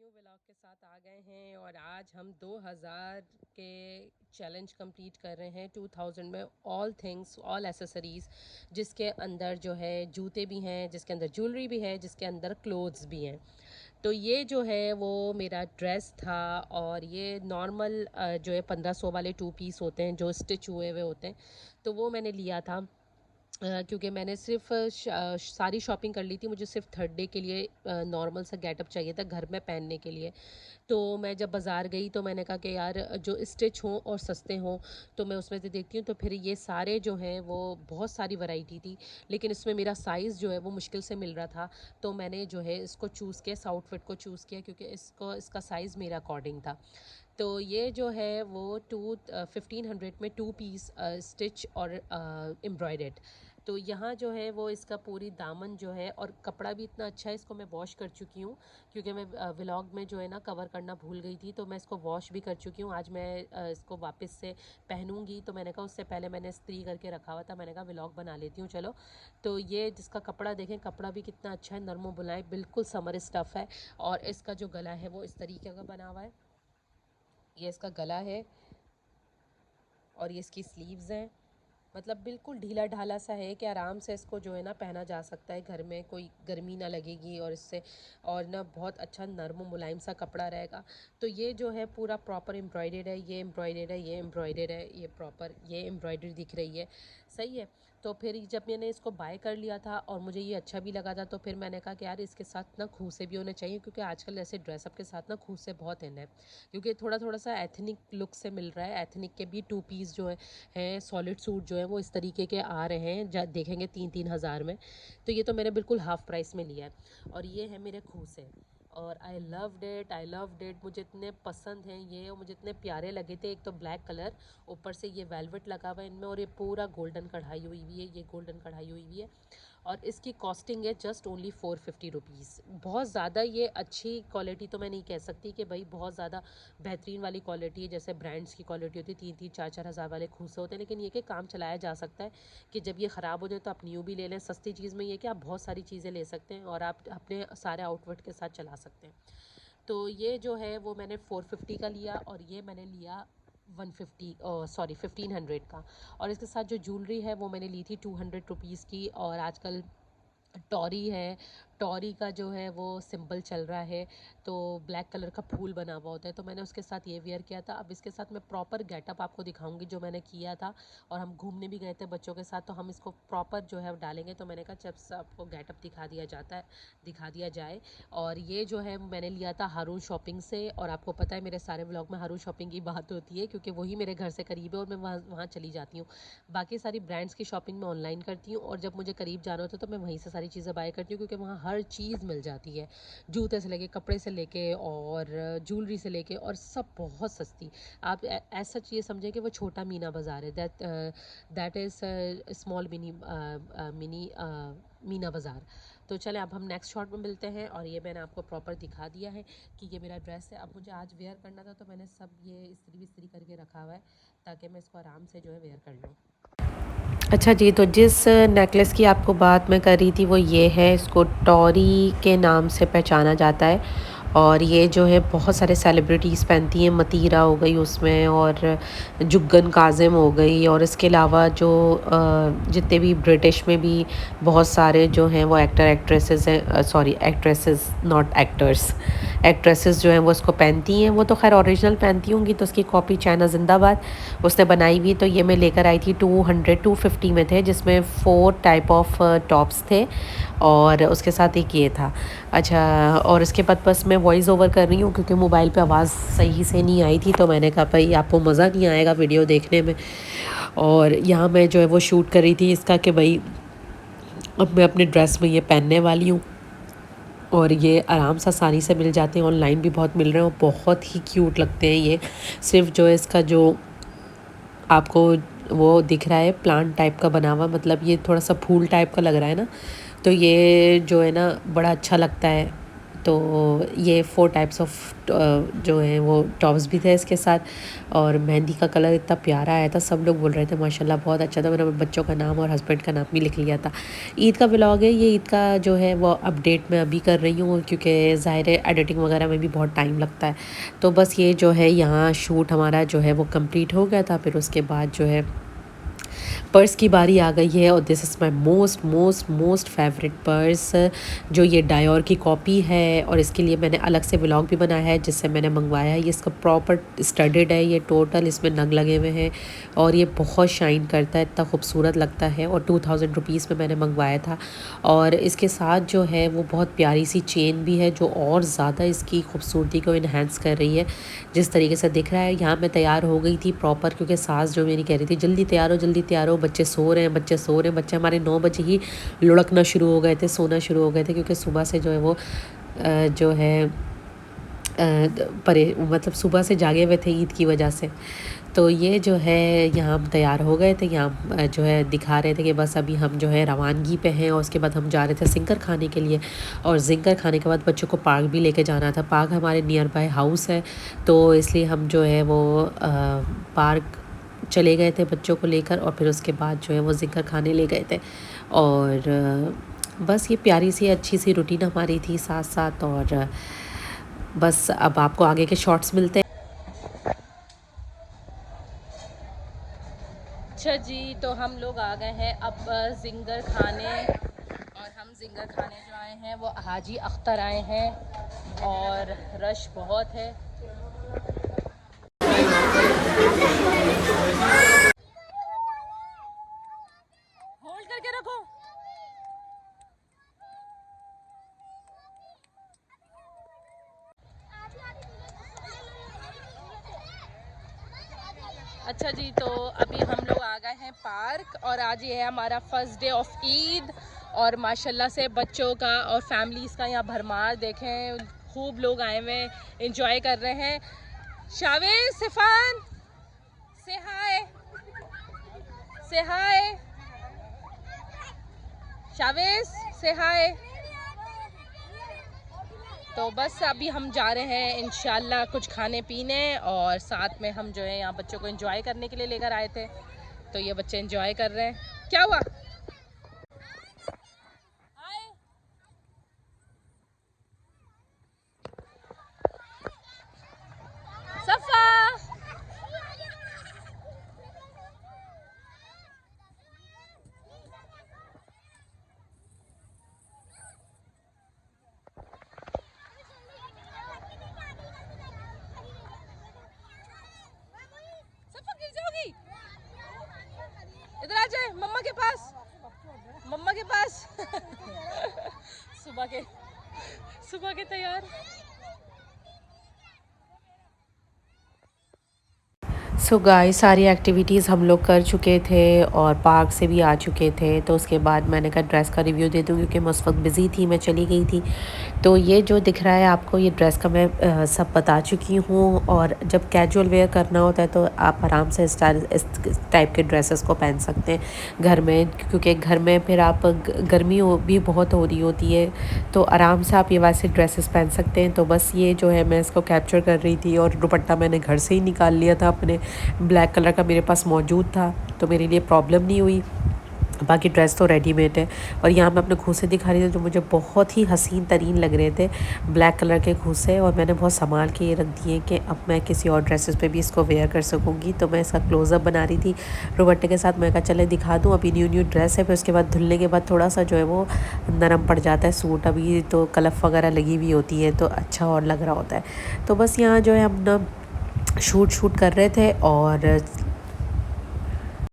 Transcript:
Vlog के साथ आ गए हैं और आज हम 2000 के चैलेंज कंप्लीट कर रहे हैं 2000 में ऑल थिंग्स ऑल एसेसरीज़, जिसके अंदर जो है जूते भी हैं, जिसके अंदर ज्वेलरी भी है, जिसके अंदर क्लोथ्स भी हैं। तो ये जो है वो मेरा ड्रेस था और ये नॉर्मल जो है 1500 वाले 2 पीस होते हैं जो स्टिच हुए हुए होते हैं, तो वो मैंने लिया था। क्योंकि मैंने सिर्फ सारी शॉपिंग कर ली थी, मुझे सिर्फ थर्ड डे के लिए नॉर्मल सा गेटअप चाहिए था घर में पहनने के लिए। तो मैं जब बाज़ार गई तो मैंने कहा कि यार जो स्टिच हों और सस्ते हों तो मैं उसमें से देखती हूँ। तो फिर ये सारे जो हैं वो बहुत सारी वैरायटी थी, लेकिन इसमें मेरा साइज़ जो है वो मुश्किल से मिल रहा था। तो मैंने जो है इसको चूज़ किया, इस आउटफिट को चूज़ किया, क्योंकि इसका साइज़ मेरा अकॉर्डिंग था। तो ये जो है वो 1500 में 2 पीस स्टिच और एम्ब्रॉयडर्ड। तो यहाँ जो है वो इसका पूरी दामन जो है, और कपड़ा भी इतना अच्छा है, इसको मैं वॉश कर चुकी हूँ क्योंकि मैं व्लॉग में जो है ना कवर करना भूल गई थी। तो मैं इसको वॉश भी कर चुकी हूँ। आज मैं इसको वापस से पहनूंगी, तो मैंने कहा उससे पहले मैंने इस्त्री करके रखा हुआ था, मैंने कहा व्लॉग बना लेती हूँ चलो। तो ये जिसका कपड़ा देखें, कपड़ा भी कितना अच्छा है, नरम बुनाई, बिल्कुल समर स्टफ़ है। और इसका जो गला है वो इस तरीके का बना हुआ है। ये इसका गला है और ये इसकी स्लीव्स हैं। मतलब बिल्कुल ढीला ढाला सा है कि आराम से इसको जो है ना पहना जा सकता है, घर में कोई गर्मी ना लगेगी और इससे, और ना बहुत अच्छा नरम मुलायम सा कपड़ा रहेगा। तो ये जो है पूरा प्रॉपर एम्ब्रॉयडर्ड है, ये एम्ब्रॉयडर्ड है, ये एम्ब्रॉयडर्ड है, ये प्रॉपर ये एम्ब्रॉयडरी दिख रही है, सही है। तो फिर जब मैंने इसको बाय कर लिया था और मुझे ये अच्छा भी लगा था, तो फिर मैंने कहा कि यार इसके साथ ना खूसे भी होने चाहिए, क्योंकि आजकल ऐसे ड्रेसअप के साथ ना खूसे बहुत इन है, क्योंकि थोड़ा थोड़ा सा एथनिक लुक से मिल रहा है। एथनिक के भी 2 पीस जो है सॉलिड सूट जो है वो इस तरीके के आ रहे हैं, देखेंगे 3-3 हज़ार में। तो ये तो मैंने बिल्कुल हाफ प्राइस में लिया है और ये है मेरे खूसे। और I loved it, I loved it, मुझे इतने पसंद हैं ये और मुझे इतने प्यारे लगे थे। एक तो ब्लैक कलर, ऊपर से ये वेलवेट लगा हुआ है इनमें, और ये पूरा गोल्डन कढ़ाई हुई हुई है, ये गोल्डन कढ़ाई हुई हुई है। और इसकी कॉस्टिंग है जस्ट ओनली 450 रुपीज़। बहुत ज़्यादा ये अच्छी क्वालिटी तो मैं नहीं कह सकती कि भाई बहुत ज़्यादा बेहतरीन वाली क्वालिटी है, जैसे ब्रांड्स की क्वालिटी होती है, 3-3 4-4 हज़ार वाले खूसे होते हैं, लेकिन ये कि काम चलाया जा सकता है कि जब ये ख़राब हो जाए तो आप न्यू भी ले लें। सस्ती चीज़ में ये कि आप बहुत सारी चीज़ें ले सकते हैं और आप अपने सारे आउटफिट के साथ चला सकते हैं। तो ये जो है वो मैंने 450 का लिया और ये मैंने लिया 150, सॉरी 1500 का। और इसके साथ जो ज्वेलरी है वो मैंने ली थी 200 रुपीज़ की। और आजकल टॉरी है, टॉरी का जो है वो सिंबल चल रहा है, तो ब्लैक कलर का फूल बना हुआ होता है, तो मैंने उसके साथ ये वेयर किया था। अब इसके साथ मैं प्रॉपर गेटअप आपको दिखाऊंगी जो मैंने किया था। और हम घूमने भी गए थे बच्चों के साथ, तो हम इसको प्रॉपर जो है डालेंगे। तो मैंने कहा जब से आपको गेटअप दिखा दिया जाता है, दिखा दिया जाए। और ये जो है मैंने लिया था हारून शॉपिंग से, और आपको पता है मेरे सारे व्लॉग में हारून शॉपिंग की बात होती है, क्योंकि वही मेरे घर से करीब है और मैं वहाँ वहाँ चली जाती हूँ। बाकी सारी ब्रांड्स की शॉपिंग मैं ऑनलाइन करती हूँ, और जब मुझे करीब जाना होता है तो मैं वहीं से सारी चीज़ें बाय करती हूँ, क्योंकि वहाँ हर चीज़ मिल जाती है, जूते से लेके, कपड़े से लेके और ज्वेलरी से लेके, और सब बहुत सस्ती। आप ऐसा चीज़ समझें कि वो छोटा मीना बाज़ार है, that is small mini Meena बाज़ार। तो चले अब हम नेक्स्ट शॉट में मिलते हैं। और ये मैंने आपको प्रॉपर दिखा दिया है कि ये मेरा ड्रेस है। अब मुझे आज वेयर करना था, तो मैंने सब ये इस्त्री बिस्त्री करके रखा हुआ है ताकि मैं इसको आराम से जो है वेयर कर लूँ। अच्छा जी, तो जिस नेकलेस की आपको बात मैं कर रही थी वो ये है, इसको टॉरी के नाम से पहचाना जाता है। और ये जो है बहुत सारे सेलिब्रिटीज़ पहनती हैं, मतीरा हो गई उसमें, और जुग्गन काज़िम हो गई, और इसके अलावा जो जितने भी ब्रिटिश में भी बहुत सारे जो हैं वो एक्टर एक्ट्रेसेस हैं, sorry actresses not actors, actresses जो हैं वो इसको पहनती हैं। वो तो खैर ओरिजिनल पहनती होंगी, तो उसकी कॉपी चाइना जिंदाबाद उसने बनाई हुई। तो ये मैं लेकर आई थी 250 में थे, जिसमें 4 टाइप ऑफ टॉप्स थे और उसके साथ एक ये था। अच्छा, और इसके बाद बस मैं वॉइस ओवर कर रही हूँ क्योंकि मोबाइल पे आवाज़ सही से नहीं आई थी, तो मैंने कहा भाई आपको मज़ा नहीं आएगा वीडियो देखने में। और यहाँ मैं जो है वो शूट कर रही थी इसका कि भाई अब मैं अपने ड्रेस में ये पहनने वाली हूँ। और ये आराम से आसानी से मिल जाते हैं, ऑनलाइन भी बहुत मिल रहे हैं और बहुत ही क्यूट लगते हैं ये। सिर्फ जो है इसका जो आपको वो दिख रहा है प्लांट टाइप का बना हुआ, मतलब ये थोड़ा सा फूल टाइप का लग रहा है ना, तो ये जो है ना बड़ा अच्छा लगता है। तो ये 4 टाइप्स ऑफ जो है वो टॉप्स भी थे इसके साथ। और मेहंदी का कलर इतना प्यारा आया था, सब लोग बोल रहे थे माशाल्लाह बहुत अच्छा था। मैंने अपने बच्चों का नाम और हस्बैंड का नाम भी लिख लिया था। ईद का व्लॉग है ये, ईद का जो है वो अपडेट मैं अभी कर रही हूँ, क्योंकि ज़ाहिर है एडिटिंग वगैरह में भी बहुत टाइम लगता है। तो बस ये जो है यहाँ शूट हमारा जो है वो कंप्लीट हो गया था। फिर उसके बाद जो है पर्स की बारी आ गई है, और this is my most most most favourite purse, जो ये डायोर की कॉपी है। और इसके लिए मैंने अलग से व्लॉग भी बनाया है जिससे मैंने मंगवाया है। ये इसका प्रॉपर स्टडेड है, ये टोटल इसमें नग लगे हुए हैं, और ये बहुत शाइन करता है, इतना खूबसूरत लगता है। और 2000 रुपीज़ में मैंने मंगवाया था। और इसके साथ जो है वो बहुत प्यारी सी चेन भी है, जो और ज़्यादा इसकी खूबसूरती को इन्हेंस कर रही है। जिस तरीके से दिख रहा है, यहाँ मैं तैयार हो गई थी प्रॉपर, क्योंकि सास जो मेरी कह रही थी जल्दी तैयार हो जल्दी तैयार हो, बच्चे सो रहे हैं बच्चे सो रहे हैं। बच्चे हमारे 9 बजे ही लुढ़कना शुरू हो गए थे, सोना शुरू हो गए थे, क्योंकि सुबह से जो है वो जो है मतलब सुबह से जागे हुए थे ईद की वजह से। तो ये जो है यहाँ हम तैयार हो गए थे, यहाँ जो है दिखा रहे थे कि बस अभी हम जो है रवानगी पे हैं। और उसके बाद हम जा रहे थे जिंगर खाने के लिए, और जिंगर खाने के बाद बच्चों को पार्क भी लेके जाना था। पार्क हमारे नियर बाय हाउस है, तो इसलिए हम जो है वो पार्क चले गए थे बच्चों को लेकर। और फिर उसके बाद जो है वो जिंगर खाने ले गए थे। और बस ये प्यारी सी अच्छी सी रूटीन हमारी थी साथ साथ। और बस अब आपको आगे के शॉट्स मिलते हैं। अच्छा जी, तो हम लोग आ गए हैं अब जिंगर खाने। और हम जिंगर खाने जो आए हैं वो हाजी अख्तर आए हैं, और रश बहुत है। होल्ड करके रखो। अच्छा जी, तो अभी हम लोग आ गए हैं पार्क, और आज ये है हमारा फर्स्ट डे ऑफ ईद। और माशाल्लाह से बच्चों का और फैमिलीज़ का यहाँ भरमार देखें, खूब लोग आए हुए हैं, इंजॉय कर रहे हैं। शावेज, सिफान, से हाय, से हाय, शावेज, से हाय। तो बस अभी हम जा रहे हैं इंशाल्लाह कुछ खाने पीने, और साथ में हम जो है यहाँ बच्चों को एंजॉय करने के लिए लेकर आए थे। तो ये बच्चे एंजॉय कर रहे हैं। क्या हुआ? हाय। सफा। सफा गिर जाओगी, इधर आ जाए मम्मा के पास, मम्मा के पास। सुबह के सुबह के तैयार। सो गाइस सारी एक्टिविटीज़ हम लोग कर चुके थे, और पार्क से भी आ चुके थे। तो उसके बाद मैंने कहा ड्रेस का रिव्यू दे दूँ, क्योंकि मैं उस वक्त बिज़ी थी, मैं चली गई थी। तो ये जो दिख रहा है आपको, ये ड्रेस का मैं सब बता चुकी हूँ। और जब कैजुअल वेयर करना होता है तो आप आराम से इस टाइप के ड्रेसेस को पहन सकते हैं घर में, क्योंकि घर में फिर आप गर्मी भी बहुत हो रही होती है, तो आराम से आप ये वैसे ड्रेसेस पहन सकते हैं। तो बस ये जो है मैं इसको कैप्चर कर रही थी। और दुपट्टा मैंने घर से ही निकाल लिया था अपने, ब्लैक कलर का मेरे पास मौजूद था, तो मेरे लिए प्रॉब्लम नहीं हुई। बाकी ड्रेस तो रेडीमेड है। और यहाँ मैं अपने खूसे दिखा रही थी, जो मुझे बहुत ही हसीन तरीन लग रहे थे, ब्लैक कलर के खूसे। और मैंने बहुत संभाल के ये रख दिए कि अब मैं किसी और ड्रेसेस पे भी इसको वेयर कर सकूँगी। तो मैं इसका क्लोज़अप बना रही थी दुपट्टे के साथ। मैं कहा चले दिखा दूँ, अभी न्यू ड्रेस है, फिर उसके बाद धुलने के बाद थोड़ा सा जो है वो नरम पड़ जाता है सूट, अभी तो कलफ वगैरह लगी हुई होती है तो अच्छा और लग रहा होता है। तो बस यहाँ जो है हम ना शूट कर रहे थे, और